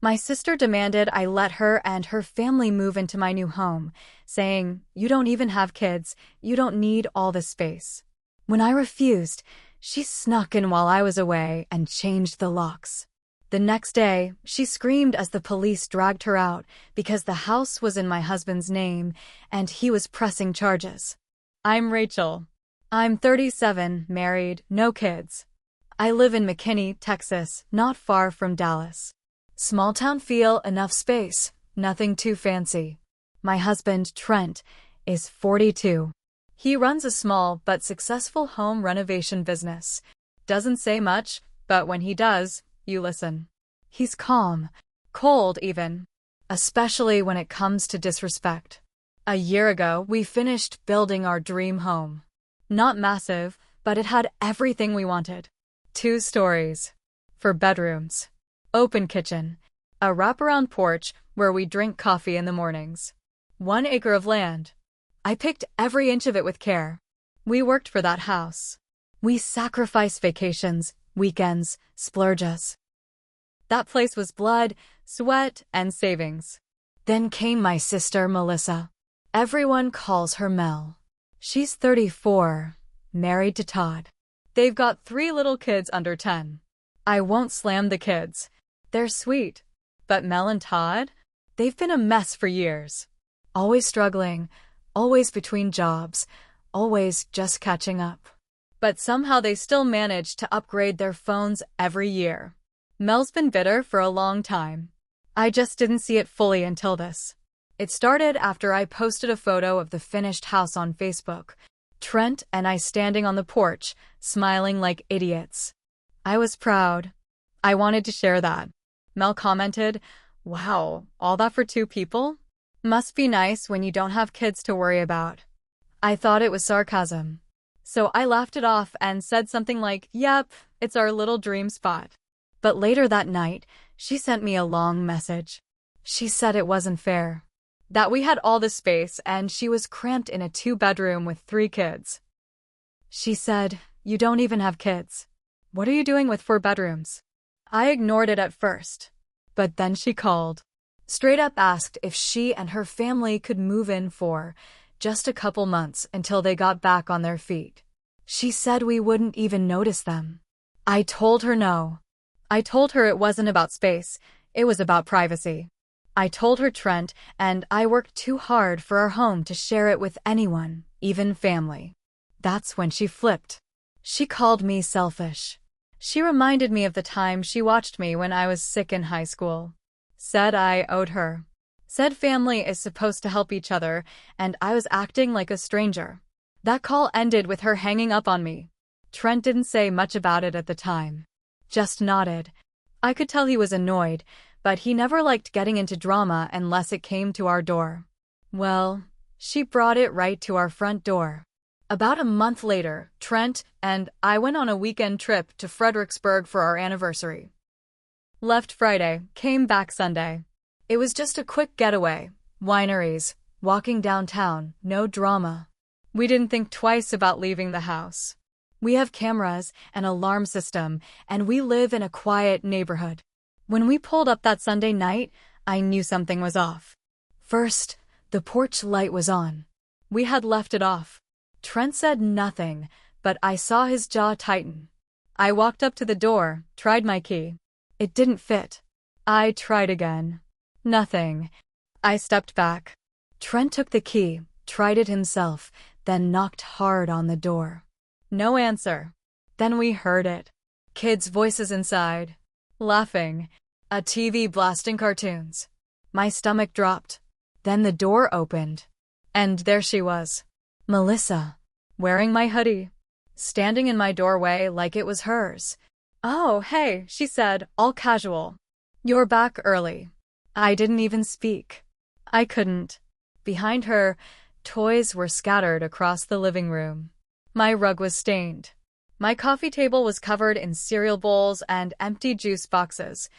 My sister demanded I let her and her family move into my new home, saying, "You don't even have kids, you don't need all this space." When I refused, she snuck in while I was away and changed the locks. The next day, she screamed as the police dragged her out because the house was in my husband's name and he was pressing charges. I'm Rachel. I'm 37, married, no kids. I live in McKinney, Texas, not far from Dallas. Small town feel, enough space, nothing too fancy. My husband, Trent, is 42. He runs a small but successful home renovation business. Doesn't say much, but when he does, you listen. He's calm, cold even, especially when it comes to disrespect. A year ago, we finished building our dream home. Not massive, but it had everything we wanted. 2 stories. 4 bedrooms. Open kitchen. A wraparound porch where we drink coffee in the mornings. 1 acre of land. I picked every inch of it with care. We worked for that house. We sacrificed vacations, weekends, splurges. That place was blood, sweat, and savings. Then came my sister, Melissa. Everyone calls her Mel. She's 34, married to Todd. They've got 3 little kids under 10. I won't slam the kids. They're sweet. But Mel and Todd? They've been a mess for years. Always struggling, always between jobs, always just catching up. But somehow they still manage to upgrade their phones every year. Mel's been bitter for a long time. I just didn't see it fully until this. It started after I posted a photo of the finished house on Facebook. Trent and I standing on the porch, smiling like idiots. I was proud. I wanted to share that. Mel commented, "Wow, all that for 2 people? Must be nice when you don't have kids to worry about." I thought it was sarcasm. So I laughed it off and said something like, "Yep, it's our little dream spot." But later that night, she sent me a long message. She said it wasn't fair. That we had all this space and she was cramped in a 2-bedroom with 3 kids. She said, "You don't even have kids. What are you doing with 4 bedrooms?" I ignored it at first. But then she called. Straight up asked if she and her family could move in for just a couple months until they got back on their feet. She said we wouldn't even notice them. I told her no. I told her it wasn't about space, it was about privacy. I told her Trent and I worked too hard for our home to share it with anyone, even family. That's when she flipped. She called me selfish. She reminded me of the time she watched me when I was sick in high school. Said I owed her. Said family is supposed to help each other, and I was acting like a stranger. That call ended with her hanging up on me. Trent didn't say much about it at the time. Just nodded. I could tell he was annoyed, but he never liked getting into drama unless it came to our door. Well, she brought it right to our front door. About a month later, Trent and I went on a weekend trip to Fredericksburg for our anniversary. Left Friday, came back Sunday. It was just a quick getaway, wineries, walking downtown, no drama. We didn't think twice about leaving the house. We have cameras, an alarm system, and we live in a quiet neighborhood. When we pulled up that Sunday night, I knew something was off. First, the porch light was on. We had left it off. Trent said nothing, but I saw his jaw tighten. I walked up to the door, tried my key. It didn't fit. I tried again. Nothing. I stepped back. Trent took the key, tried it himself, then knocked hard on the door. No answer. Then we heard it. Kids' voices inside. Laughing. A TV blasting cartoons. My stomach dropped. Then the door opened. And there she was. Melissa. Wearing my hoodie. Standing in my doorway like it was hers. "Oh, hey," she said, all casual. "You're back early." I didn't even speak. I couldn't. Behind her, toys were scattered across the living room. My rug was stained. My coffee table was covered in cereal bowls and empty juice boxes.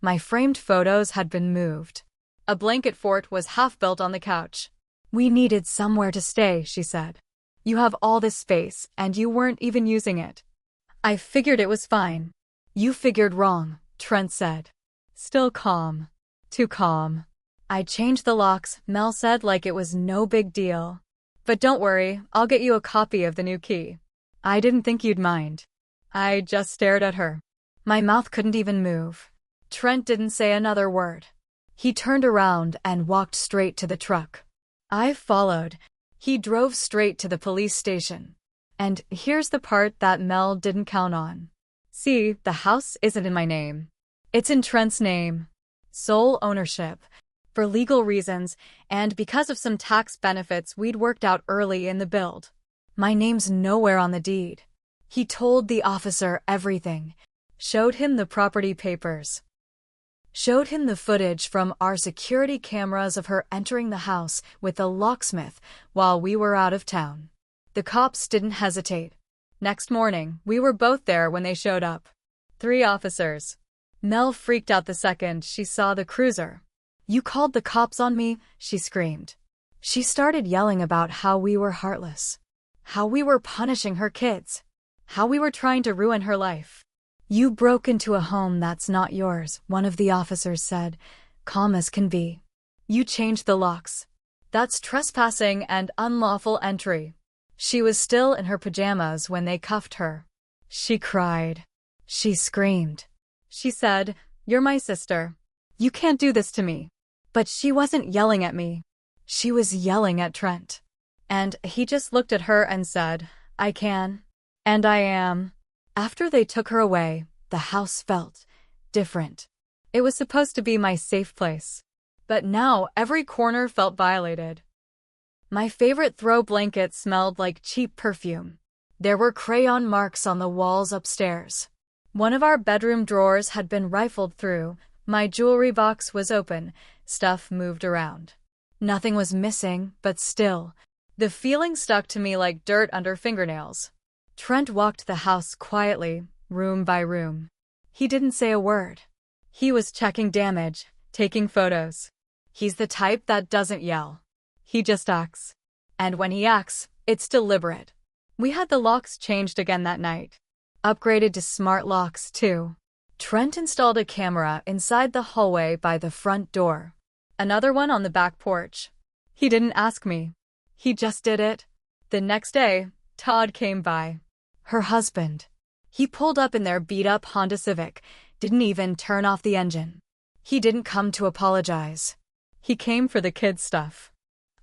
My framed photos had been moved. A blanket fort was half built on the couch. "We needed somewhere to stay," she said. "You have all this space, and you weren't even using it." I figured it was fine. "You figured wrong," Trent said. Still calm. Too calm. I changed the locks, Mel said like it was no big deal. But don't worry, I'll get you a copy of the new key. I didn't think you'd mind. I just stared at her. My mouth couldn't even move. Trent didn't say another word. He turned around and walked straight to the truck. I followed. He drove straight to the police station. And here's the part that Mel didn't count on. See, the house isn't in my name. It's in Trent's name. Sole ownership. For legal reasons, and because of some tax benefits we'd worked out early in the build. My name's nowhere on the deed. He told the officer everything. Showed him the property papers. Showed him the footage from our security cameras of her entering the house with the locksmith while we were out of town. The cops didn't hesitate. Next morning, we were both there when they showed up. 3 officers. Mel freaked out the second she saw the cruiser. "You called the cops on me," she screamed. She started yelling about how we were heartless. How we were punishing her kids. How we were trying to ruin her life. "You broke into a home that's not yours," one of the officers said, calm as can be. "You changed the locks. That's trespassing and unlawful entry." She was still in her pajamas when they cuffed her. She cried. She screamed. She said, "You're my sister. You can't do this to me." But she wasn't yelling at me. She was yelling at Trent. And he just looked at her and said, "I can. And I am." After they took her away, the house felt different. It was supposed to be my safe place. But now every corner felt violated. My favorite throw blanket smelled like cheap perfume. There were crayon marks on the walls upstairs. One of our bedroom drawers had been rifled through. My jewelry box was open. Stuff moved around. Nothing was missing, but still, the feeling stuck to me like dirt under fingernails. Trent walked the house quietly, room by room. He didn't say a word. He was checking damage, taking photos. He's the type that doesn't yell. He just acts. And when he acts, it's deliberate. We had the locks changed again that night. Upgraded to smart locks, too. Trent installed a camera inside the hallway by the front door. Another one on the back porch. He didn't ask me. He just did it. The next day, Todd came by. Her husband. He pulled up in their beat-up Honda Civic, didn't even turn off the engine. He didn't come to apologize. He came for the kids' stuff.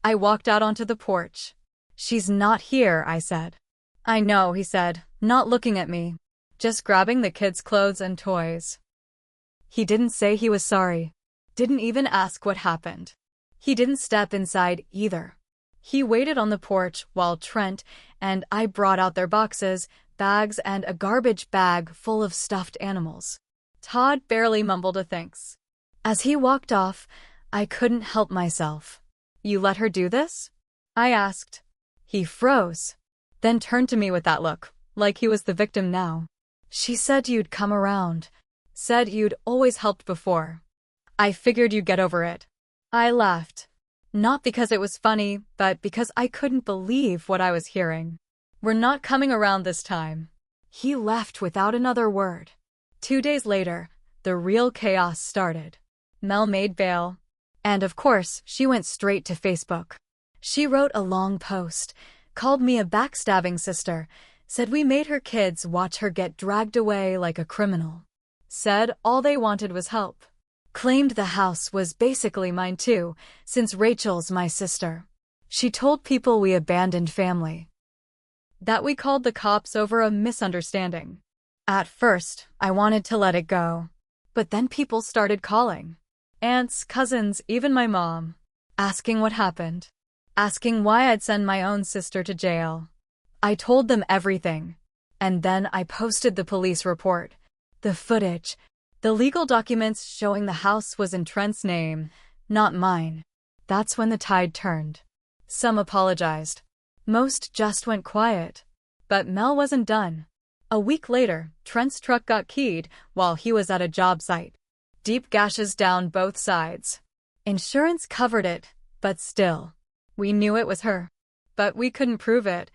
I walked out onto the porch. "She's not here," I said. "I know," he said, not looking at me. Just grabbing the kids' clothes and toys. He didn't say he was sorry. Didn't even ask what happened. He didn't step inside either. He waited on the porch while Trent and I brought out their boxes, bags, and a garbage bag full of stuffed animals. Todd barely mumbled a thanks. As he walked off, I couldn't help myself. "You let her do this?" I asked. He froze, then turned to me with that look, like he was the victim now. "She said you'd come around. Said you'd always helped before. I figured you'd get over it." I laughed. Not because it was funny, but because I couldn't believe what I was hearing. "We're not coming around this time." He left without another word. 2 days later, the real chaos started. Mel made bail. And of course, she went straight to Facebook. She wrote a long post, called me a backstabbing sister, said we made her kids watch her get dragged away like a criminal. Said all they wanted was help. Claimed the house was basically mine too, since Rachel's my sister. She told people we abandoned family. That we called the cops over a misunderstanding. At first, I wanted to let it go. But then people started calling. Aunts, cousins, even my mom. Asking what happened. Asking why I'd send my own sister to jail. I told them everything. And then I posted the police report. The footage. The legal documents showing the house was in Trent's name, not mine. That's when the tide turned. Some apologized. Most just went quiet. But Mel wasn't done. A week later, Trent's truck got keyed while he was at a job site. Deep gashes down both sides. Insurance covered it, but still. We knew it was her. But we couldn't prove it.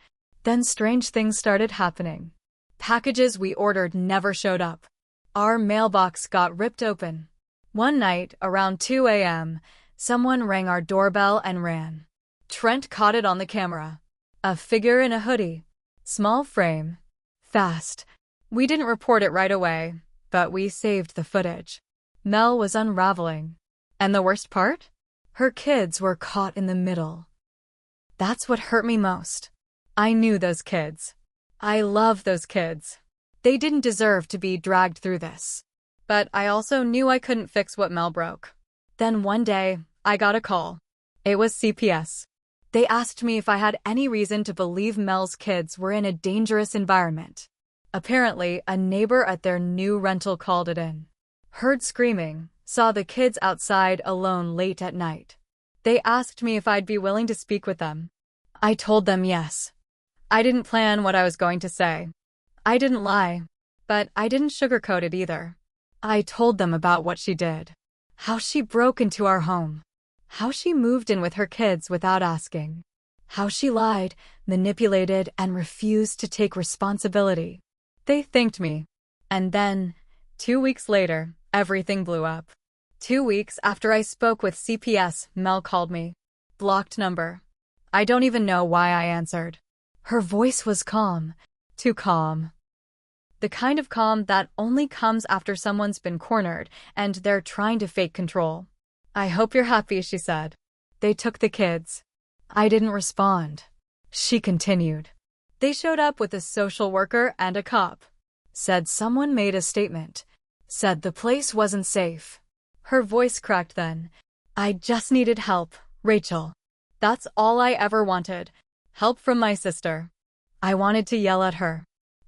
Then strange things started happening. Packages we ordered never showed up. Our mailbox got ripped open. One night, around 2 a.m., someone rang our doorbell and ran. Trent caught it on the camera. A figure in a hoodie. Small frame. Fast. We didn't report it right away, but we saved the footage. Mel was unraveling. And the worst part? Her kids were caught in the middle. That's what hurt me most. I knew those kids. I love those kids. They didn't deserve to be dragged through this. But I also knew I couldn't fix what Mel broke. Then one day, I got a call. It was CPS. They asked me if I had any reason to believe Mel's kids were in a dangerous environment. Apparently, a neighbor at their new rental called it in. Heard screaming, saw the kids outside alone late at night. They asked me if I'd be willing to speak with them. I told them yes. I didn't plan what I was going to say. I didn't lie, but I didn't sugarcoat it either. I told them about what she did. How she broke into our home. How she moved in with her kids without asking. How she lied, manipulated, and refused to take responsibility. They thanked me. And then, 2 weeks later, everything blew up. 2 weeks after I spoke with CPS, Mel called me. Blocked number. I don't even know why I answered. Her voice was calm. Too calm. The kind of calm that only comes after someone's been cornered and they're trying to fake control. I hope you're happy, she said. They took the kids. I didn't respond. She continued. They showed up with a social worker and a cop. Said someone made a statement. Said the place wasn't safe. Her voice cracked then. I just needed help, Rachel. That's all I ever wanted. Help from my sister. I wanted to yell at her.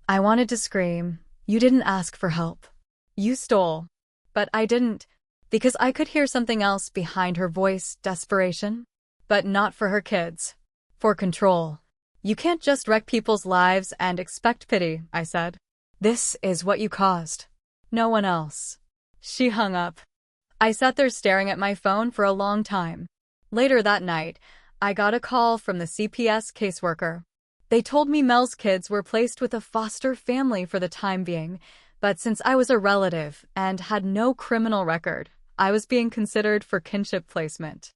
I wanted to scream, you didn't ask for help. You stole. But I didn't, because I could hear something else behind her voice, desperation. But not for her kids. For control. You can't just wreck people's lives and expect pity, I said. This is what you caused. No one else. She hung up. I sat there staring at my phone for a long time. Later that night, I got a call from the CPS caseworker. They told me Mel's kids were placed with a foster family for the time being, but since I was a relative and had no criminal record, I was being considered for kinship placement.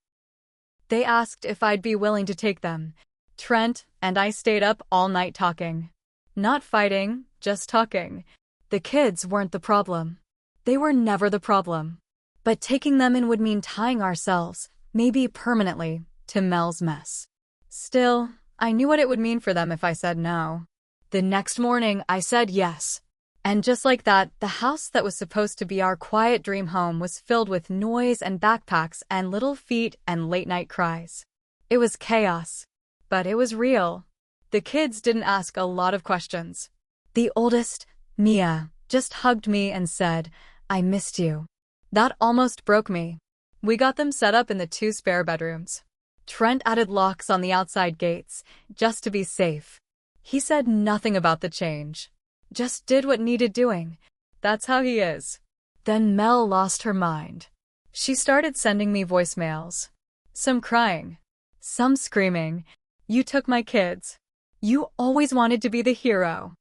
They asked if I'd be willing to take them. Trent and I stayed up all night talking. Not fighting, just talking. The kids weren't the problem. They were never the problem. But taking them in would mean tying ourselves, maybe permanently, to Mel's mess. Still, I knew what it would mean for them if I said no. The next morning, I said yes. And just like that, the house that was supposed to be our quiet dream home was filled with noise and backpacks and little feet and late-night cries. It was chaos. But it was real. The kids didn't ask a lot of questions. The oldest, Mia, just hugged me and said, I missed you. That almost broke me. We got them set up in the 2 spare bedrooms. Trent added locks on the outside gates, just to be safe. He said nothing about the change. Just did what needed doing. That's how he is. Then Mel lost her mind. She started sending me voicemails. Some crying. Some screaming. You took my kids. You always wanted to be the hero.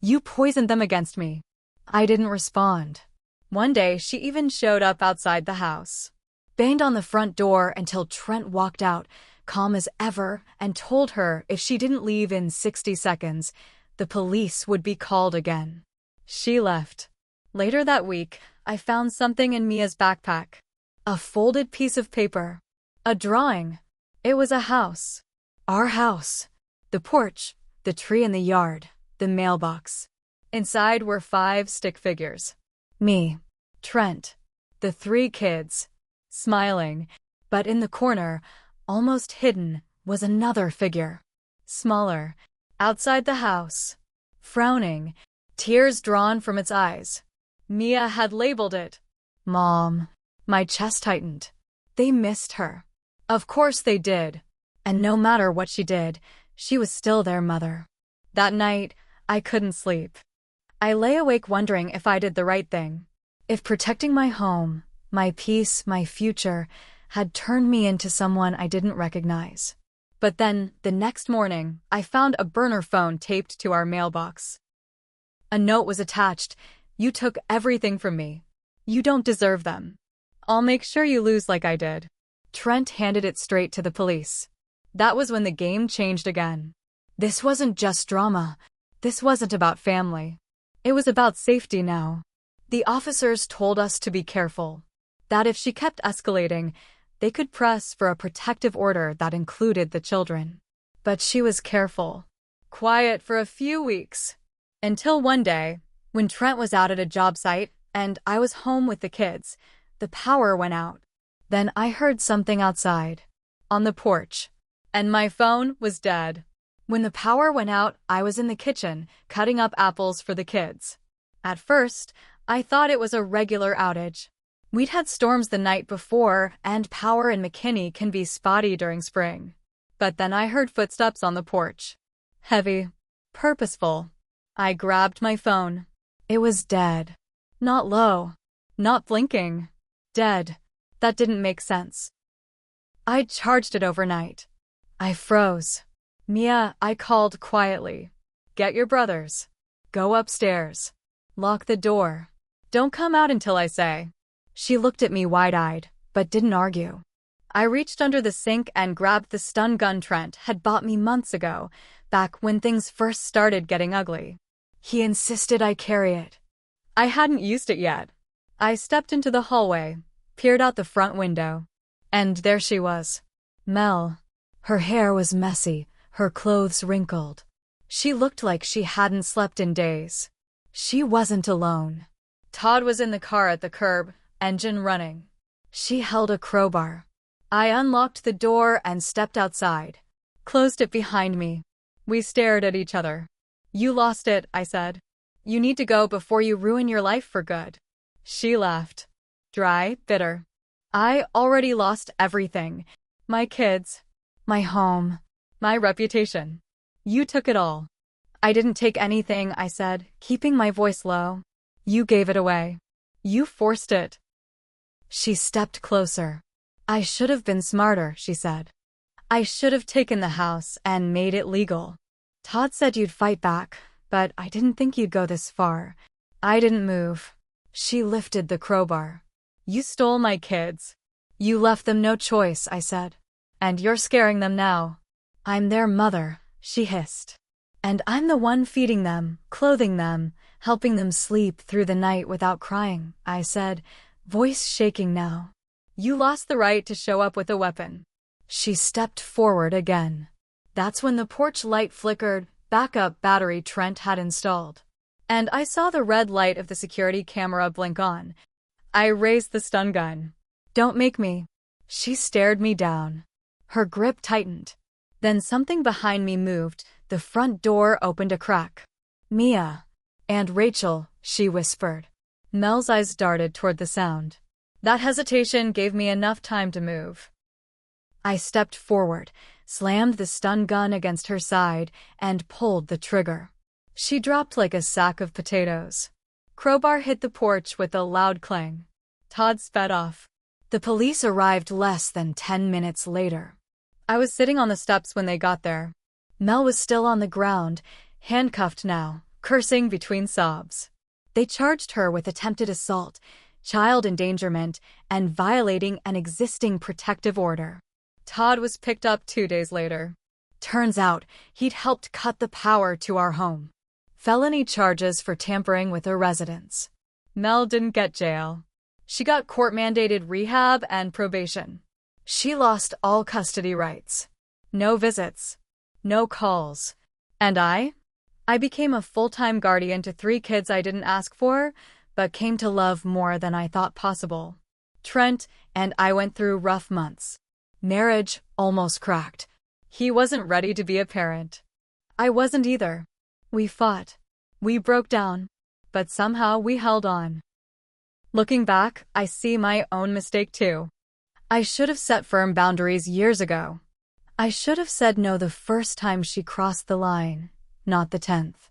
You poisoned them against me. I didn't respond. One day, she even showed up outside the house. Banged on the front door until Trent walked out, calm as ever, and told her if she didn't leave in 60 seconds, the police would be called again. She left. Later that week, I found something in Mia's backpack. A folded piece of paper. A drawing. It was a house. Our house. The porch, the tree in the yard, the mailbox. Inside were 5 stick figures. Me. Trent. The 3 kids. Smiling, but in the corner, almost hidden, was another figure. Smaller, outside the house. Frowning, tears drawn from its eyes. Mia had labeled it, Mom. My chest tightened. They missed her. Of course they did. And no matter what she did, she was still their mother. That night, I couldn't sleep. I lay awake wondering if I did the right thing. If protecting my home, my peace, my future, had turned me into someone I didn't recognize. But then, the next morning, I found a burner phone taped to our mailbox. A note was attached. You took everything from me. You don't deserve them. I'll make sure you lose like I did. Trent handed it straight to the police. That was when the game changed again. This wasn't just drama. This wasn't about family. It was about safety now. The officers told us to be careful. That if she kept escalating, they could press for a protective order that included the children. But she was careful. Quiet for a few weeks. Until one day, when Trent was out at a job site and I was home with the kids, the power went out. Then I heard something outside, on the porch, and my phone was dead. When the power went out, I was in the kitchen, cutting up apples for the kids. At first, I thought it was a regular outage. We'd had storms the night before, and power in McKinney can be spotty during spring. But then I heard footsteps on the porch. Heavy. Purposeful. I grabbed my phone. It was dead. Not low. Not blinking. Dead. That didn't make sense. I'd charged it overnight. I froze. Mia, I called quietly. Get your brothers. Go upstairs. Lock the door. Don't come out until I say. She looked at me wide-eyed, but didn't argue. I reached under the sink and grabbed the stun gun Trent had bought me months ago, back when things first started getting ugly. He insisted I carry it. I hadn't used it yet. I stepped into the hallway, peered out the front window. And there she was. Mel. Her hair was messy, her clothes wrinkled. She looked like she hadn't slept in days. She wasn't alone. Todd was in the car at the curb, engine running. She held a crowbar. I unlocked the door and stepped outside. Closed it behind me. We stared at each other. You lost it, I said. You need to go before you ruin your life for good. She laughed. Dry, bitter. I already lost everything. My kids. My home. My reputation. You took it all. I didn't take anything, I said, keeping my voice low. You gave it away. You forced it. She stepped closer. I should have been smarter, she said. I should have taken the house and made it legal. Todd said you'd fight back, but I didn't think you'd go this far. I didn't move. She lifted the crowbar. You stole my kids. You left them no choice, I said. And you're scaring them now. I'm their mother, she hissed. And I'm the one feeding them, clothing them, helping them sleep through the night without crying, I said, voice shaking now. You lost the right to show up with a weapon. She stepped forward again. That's when the porch light flickered, backup battery Trent had installed. And I saw the red light of the security camera blink on. I raised the stun gun. Don't make me. She stared me down. Her grip tightened. Then something behind me moved. The front door opened a crack. Mia. And Rachel, she whispered. Mel's eyes darted toward the sound. That hesitation gave me enough time to move. I stepped forward, slammed the stun gun against her side, and pulled the trigger. She dropped like a sack of potatoes. Crowbar hit the porch with a loud clang. Todd sped off. The police arrived less than 10 minutes later. I was sitting on the steps when they got there. Mel was still on the ground, handcuffed now, cursing between sobs. They charged her with attempted assault, child endangerment, and violating an existing protective order. Todd was picked up 2 days later. Turns out, he'd helped cut the power to our home. Felony charges for tampering with a residence. Mel didn't get jail. She got court-mandated rehab and probation. She lost all custody rights. No visits. No calls. And I became a full-time guardian to 3 kids I didn't ask for, but came to love more than I thought possible. Trent and I went through rough months. Marriage almost cracked. He wasn't ready to be a parent. I wasn't either. We fought. We broke down. But somehow we held on. Looking back, I see my own mistake too. I should have set firm boundaries years ago. I should have said no the first time she crossed the line, not the 10th.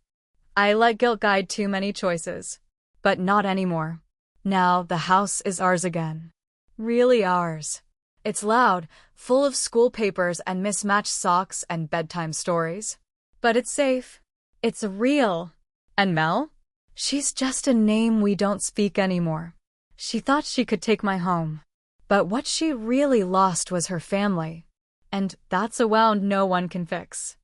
I let guilt guide too many choices. But not anymore. Now the house is ours again. Really ours. It's loud, full of school papers and mismatched socks and bedtime stories. But it's safe. It's real. And Mel? She's just a name we don't speak anymore. She thought she could take my home. But what she really lost was her family. And that's a wound no one can fix.